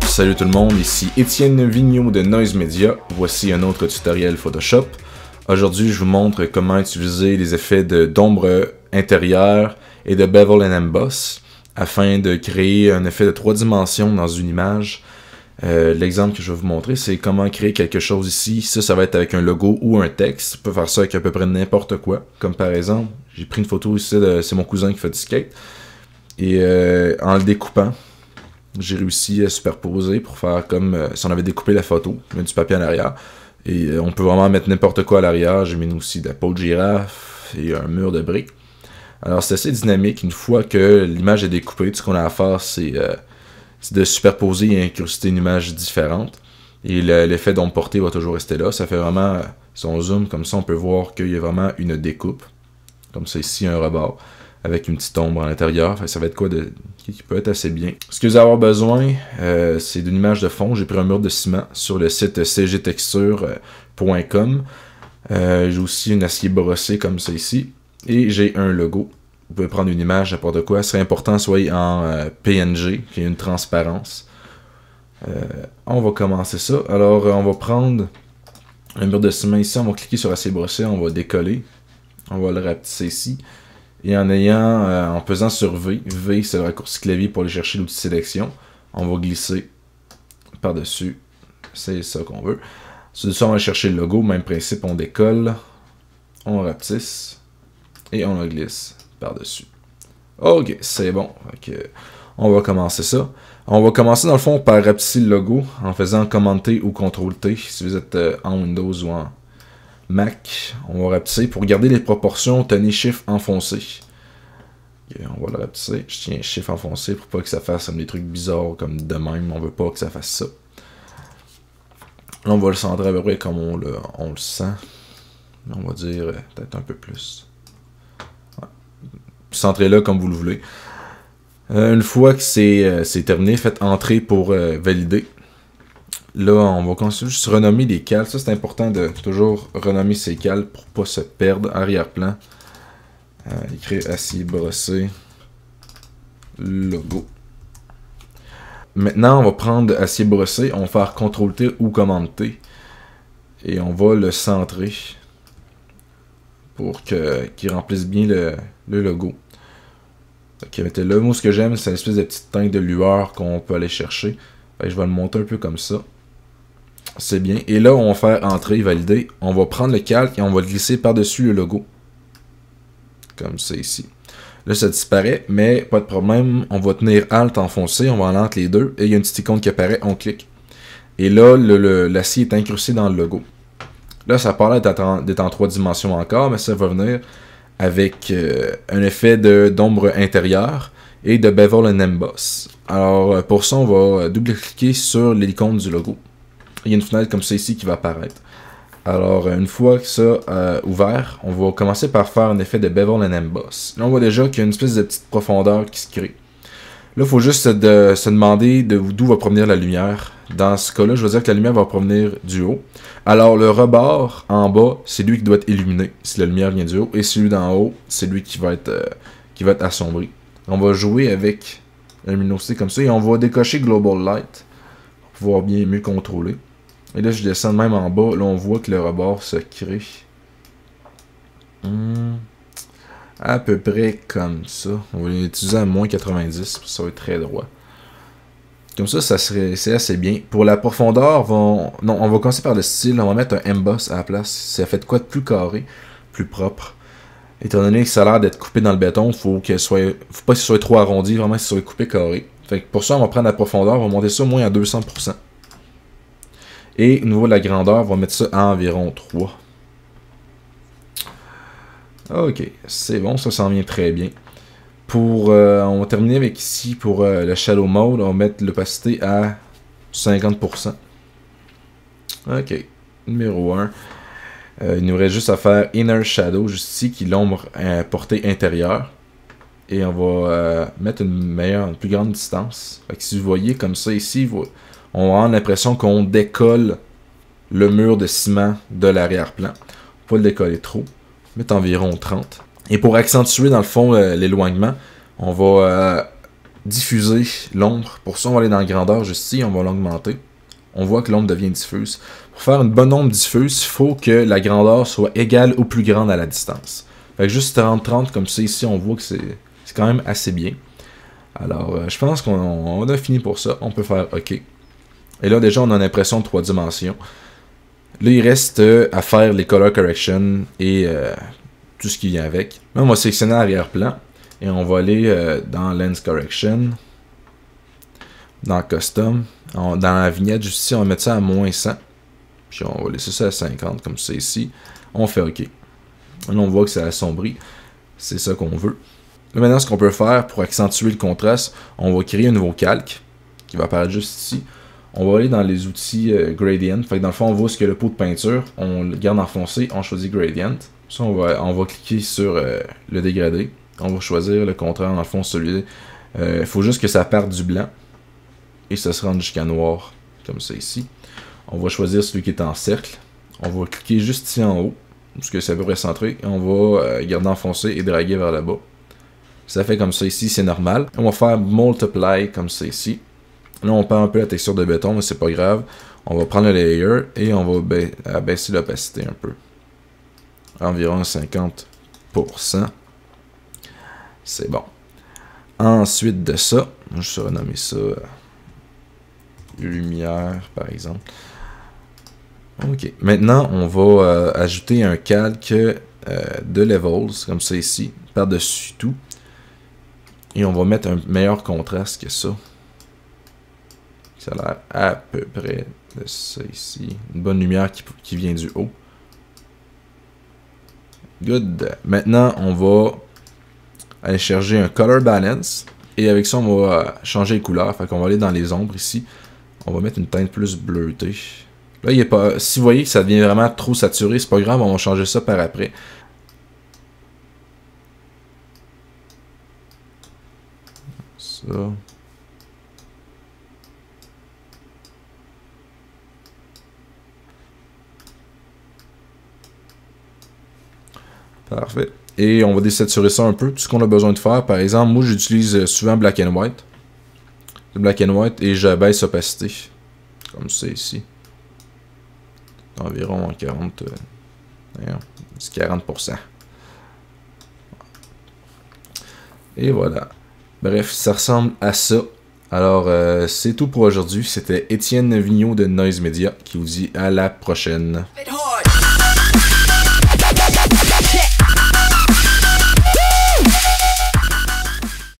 Salut tout le monde, ici Étienne Vigneault de Noise Media. Voici un autre tutoriel Photoshop. Aujourd'hui, je vous montre comment utiliser les effets d'ombre intérieure et de bevel and emboss afin de créer un effet de 3 dimensions dans une image. L'exemple que je vais vous montrer, c'est comment créer quelque chose ici. Ça va être avec un logo ou un texte. On peut faire ça avec à peu près n'importe quoi. Comme par exemple, j'ai pris une photo ici, c'est mon cousin qui fait du skate. Et en le découpant, j'ai réussi à superposer pour faire comme si on avait découpé la photo, mettre du papier à l'arrière. Et on peut vraiment mettre n'importe quoi à l'arrière. J'ai mis aussi de la peau de girafe et un mur de briques. Alors c'est assez dynamique. Une fois que l'image est découpée, tout ce qu'on a à faire, c'est de superposer et incruster une image différente. Et l'effet d'ombre portée va toujours rester là. Ça fait vraiment, si on zoome comme ça, on peut voir qu'il y a vraiment une découpe. Comme ça ici, un rebord, avec une petite ombre à l'intérieur. Ça va être quoi qui peut être assez bien. Ce que vous allez avoir besoin, c'est d'une image de fond. J'ai pris un mur de ciment sur le site cgtexture.com. J'ai aussi un acier brossé comme ça ici. Et j'ai un logo. Vous pouvez prendre une image, n'importe quoi. Ce serait important soit en PNG, qui a une transparence. On va commencer ça. Alors, on va prendre un mur de ciment ici. On va cliquer sur acier brossé. On va décoller. On va le rapetisser ici. Et en pesant sur V, V c'est le raccourci clavier pour aller chercher l'outil sélection. On va glisser par-dessus. C'est ça qu'on veut. Sur ça, on va chercher le logo. Même principe, on décolle. On rapetisse. Et on le glisse par-dessus. Ok, c'est bon. Okay. On va commencer ça. On va commencer dans le fond par rapetisser le logo en faisant Command-T ou Ctrl-T si vous êtes en Windows ou en Mac. On va rapetisser. Pour garder les proportions, tenez Shift enfoncé. Okay, on va le rapetisser. Je tiens Shift enfoncé pour pas que ça fasse des trucs bizarres comme de même. On veut pas que ça fasse ça. Là, on va le centrer à peu près comme on le sent. On va dire peut-être un peu plus. Centrez-le comme vous le voulez. Une fois que c'est terminé, faites entrer pour valider. Là, on va continuer juste renommer les cales. Ça, c'est important de toujours renommer ces cales pour pas se perdre. Arrière-plan. Écrire acier brossé. Logo. Maintenant, on va prendre acier brossé. On va faire CTRL-T ou Command-T. Et on va le centrer pour qu'il remplisse bien le logo. Ok, là, moi, ce que j'aime, c'est une espèce de petite teinte de lueur qu'on peut aller chercher. Je vais le monter un peu comme ça. C'est bien. Et là, on va faire entrer, valider. On va prendre le calque et on va le glisser par-dessus le logo. Comme ça ici. Là, ça disparaît, mais pas de problème. On va tenir Alt enfoncé, on va en entre les deux. Et il y a une petite icône qui apparaît, on clique. Et là, l'acier est incrusté dans le logo. Là, ça paraît d'être en 3 dimensions encore, mais ça va venir avec un effet d'ombre intérieure et de bevel and emboss. Alors, pour ça, on va double-cliquer sur l'icône du logo. Il y a une fenêtre comme ça ici qui va apparaître. Alors, une fois que ça ouvert, on va commencer par faire un effet de bevel and emboss. Là, on voit déjà qu'il y a une espèce de petite profondeur qui se crée. Là, il faut juste se demander d'où va provenir la lumière. Dans ce cas-là, je veux dire que la lumière va provenir du haut. Alors, le rebord en bas, c'est lui qui doit être illuminé si la lumière vient du haut. Et celui d'en haut, c'est lui qui va être assombri. On va jouer avec la luminosité comme ça et on va décocher Global Light pour pouvoir mieux contrôler. Et là, je descends même en bas. Là, on voit que le rebord se crée. À peu près comme ça. On va l'utiliser à moins 90 pour ça va être très droit. Comme ça, c'est assez bien. Pour la profondeur, on va commencer par le style. On va mettre un emboss à la place. Ça fait de quoi de plus carré, plus propre. Étant donné que ça a l'air d'être coupé dans le béton, faut pas que ce soit trop arrondi, vraiment que ce soit coupé carré. Fait que pour ça, on va prendre la profondeur, on va monter ça au moins à 200%. Et au niveau de la grandeur, on va mettre ça à environ 3. Ok, c'est bon, ça s'en vient très bien. On va terminer avec ici pour le Shadow Mode, on va mettre l'opacité à 50%. Ok, numéro 1. Il nous reste juste à faire Inner Shadow, juste ici, qui est l'ombre portée intérieure. Et on va mettre une plus grande distance. Fait que si vous voyez comme ça ici, on va avoir l'impression qu'on décolle le mur de ciment de l'arrière-plan. Pas le décoller trop. Mettre environ 30. Et pour accentuer dans le fond l'éloignement, on va diffuser l'ombre. Pour ça, on va aller dans la grandeur juste ici, on va l'augmenter. On voit que l'ombre devient diffuse. Pour faire une bonne ombre diffuse, il faut que la grandeur soit égale ou plus grande à la distance. Fait que juste 30-30 comme ça ici, on voit que c'est quand même assez bien. Alors, je pense qu'on a fini pour ça. On peut faire OK. Et là, déjà, on a une impression de 3 dimensions. Là, il reste à faire les color correction et tout ce qui vient avec. Là, on va sélectionner l'arrière-plan et on va aller dans Lens Correction, dans Custom, dans la vignette juste ici, on va mettre ça à -100. Puis on va laisser ça à 50 comme ça ici. On fait OK. Là, on voit que ça assombrit. C'est ça qu'on veut. Là, maintenant, ce qu'on peut faire pour accentuer le contraste, on va créer un nouveau calque qui va apparaître juste ici. On va aller dans les outils Gradient. Fait que dans le fond, on voit ce que le pot de peinture. On le garde enfoncé, on choisit Gradient. Ça, on va cliquer sur le dégradé. On va choisir le contraire, dans le fond, celui-là. Il faut juste que ça parte du blanc. Et ça se rende jusqu'à noir, comme ça ici. On va choisir celui qui est en cercle. On va cliquer juste ici en haut, parce que c'est à peu près centré. Et on va garder enfoncé et draguer vers le bas. Ça fait comme ça ici, c'est normal. On va faire Multiply comme ça ici. Là, on perd un peu la texture de béton, mais c'est pas grave. On va prendre le layer et on va baisser l'opacité un peu. Environ 50%. C'est bon. Ensuite de ça, je vais renommer ça lumière, par exemple. Ok. Maintenant, on va ajouter un calque de levels, comme ça ici, par-dessus tout. Et on va mettre un meilleur contraste que ça. Ça a l'air à peu près de ça ici. Une bonne lumière qui vient du haut. Good. Maintenant, on va aller chercher un color balance. Et avec ça, on va changer les couleurs. Fait qu'on va aller dans les ombres ici. On va mettre une teinte plus bleutée. Là, il est pas. Si vous voyez que ça devient vraiment trop saturé, c'est pas grave, on va changer ça par après. Ça. Parfait. Et on va désaturer ça un peu. Tout ce qu'on a besoin de faire, par exemple, moi j'utilise souvent Black and White. Black and White et j'abaisse l'opacité. Comme ça ici. Environ 40%. Et voilà. Bref, ça ressemble à ça. Alors, c'est tout pour aujourd'hui. C'était Étienne Vigneault de Noise Media qui vous dit à la prochaine.